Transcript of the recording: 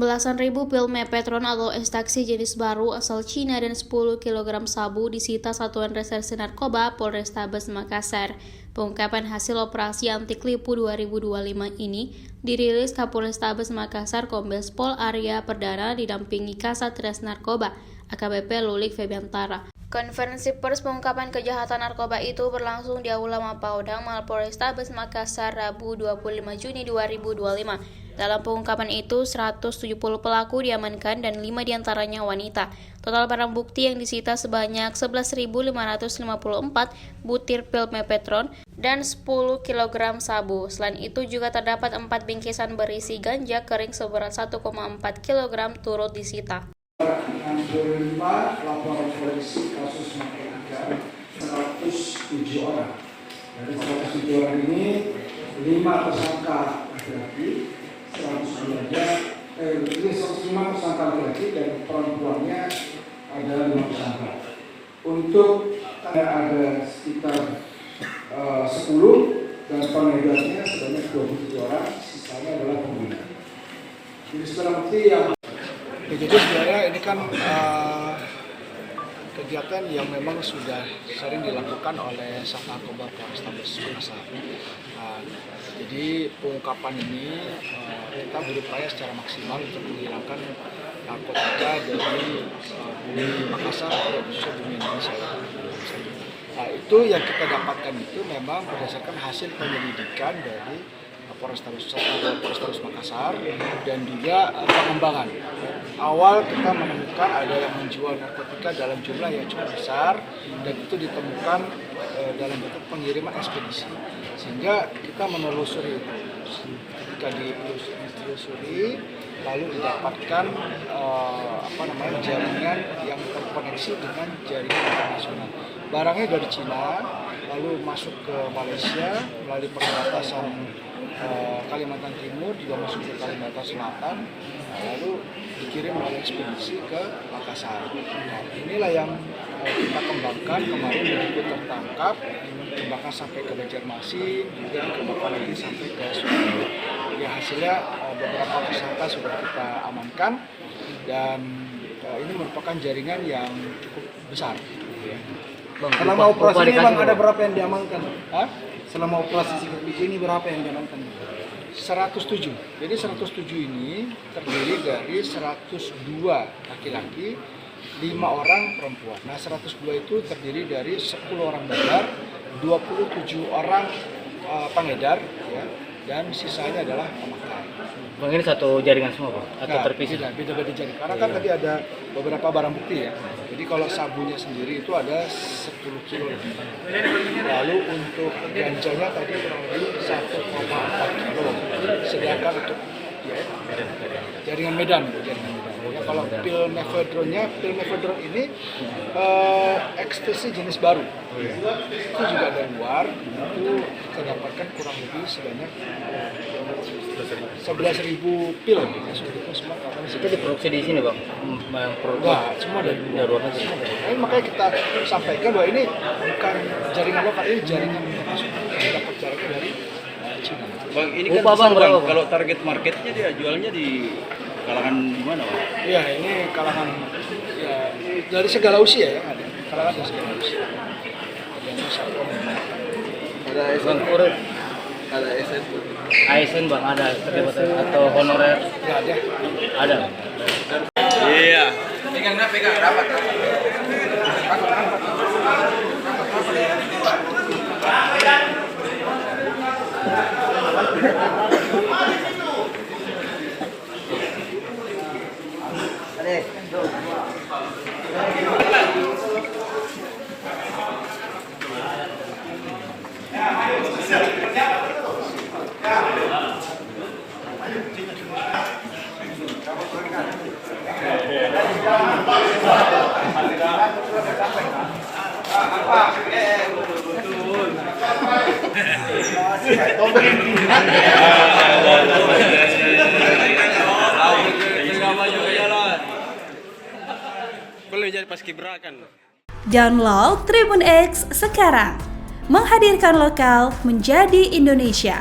Belasan ribu pil mepetron atau ekstasi jenis baru asal Cina dan 10 kg sabu disita Satuan Reserse Narkoba Polrestabes Makassar. Pengungkapan hasil operasi anti Klipu 2025 ini dirilis Kapolrestabes Makassar Kombes Pol Arya Perdana didampingi Kasatres Narkoba AKBP Lulik Febiantara. Konferensi pers pengungkapan kejahatan narkoba itu berlangsung di Aula Mapaudang Mapolrestabes Makassar Rabu 25 Juni 2025. Dalam pengungkapan itu, 170 pelaku diamankan dan 5 diantaranya wanita. Total barang bukti yang disita sebanyak 11.554 butir pil mepetron dan 10 kg sabu. Selain itu juga terdapat 4 bingkisan berisi ganja kering seberat 1,4 kg turut disita. 65 laporan polisi kasus narkotika 107 orang. Dari 107 orang ini 5 tersangka laki-laki, 105 tersangka laki-laki dan perempuannya ada 5 tersangka. Untuk ada sekitar 10 dan pengedarnya sebanyak 27 orang, sisanya adalah pengguna. Jadi setelah bukti yang jadi sebenarnya ini kan kegiatan yang memang sudah sering dilakukan oleh Narkoba Polrestabes Makassar. Jadi pengungkapan ini kita berupaya secara maksimal untuk menghilangkan narkotika dari bumi Makassar atau khususnya bumi Indonesia. Itu yang kita dapatkan itu memang berdasarkan hasil penyelidikan dari Polrestabes Makassar dan juga pengembangan. Awal kita menemukan ada yang menjual narkotika dalam jumlah yang cukup besar dan itu ditemukan dalam bentuk pengiriman ekspedisi. Sehingga kita menelusuri itu. Ketika ditelusuri lalu didapatkan jaringan yang terkoneksi dengan jaringan internasional. Barangnya dari Cina lalu masuk ke Malaysia melalui perbatasan Kalimantan Timur, juga masuk ke Kalimantan Selatan, lalu dikirim melalui ekspedisi ke Makassar. Nah, inilah yang kita kembangkan kemarin begitu tertangkap, dikembangkan sampai ke Banjarmasin, juga dikembangkan lagi sampai ke Surabaya. Ya hasilnya beberapa tersangka sudah kita amankan dan ini merupakan jaringan yang cukup besar. Bang, selama operasi ini bang ada berapa yang diamankan? Selama operasi ini berapa yang diamankan? 107. Jadi 107 ini terdiri dari 102 laki-laki, 5 orang perempuan. Nah 102 itu terdiri dari 10 orang bandar, 27 orang pengedar, ya, dan sisanya adalah pemakai. Bang, ini satu jaringan semua Bang? Atau terpisah? Tidak, beda-beda jaringan. Karena kan tadi ada beberapa barang bukti ya. Jadi kalau sabunya sendiri itu ada 10 kilo lebih. Lalu untuk ganjanya tadi kurang lebih 1,4 kilo. Sedangkan untuk jaringan Medan. Ya, kalau pil mefedron ini ekstasi jenis baru. Itu juga dari luar. Itu kita dapatkan kurang lebih sebanyak 11.000 pil. Semua itu diproduksi di sini Bang? Enggak, semua dari luar negeri. Nah, makanya kita sampaikan bahwa ini bukan jaringan lokal, ini jaringan internasional. Kita dapat jaringan dari Cina. Bang, ini kan besar, bang. Kalau target marketnya dia jualnya di kalangan gimana Bang? Iya, ini kalangan ya, dari segala usia ya, ada kalangan dari segala usia. Ada ASN, ada ASN. ASN Bang ada terlibat atau honorer? Nggak ada. Ada. Iya. Pegang rapat. Boleh jadi paskibraka kan. Download Tribun X sekarang, menghadirkan lokal menjadi Indonesia.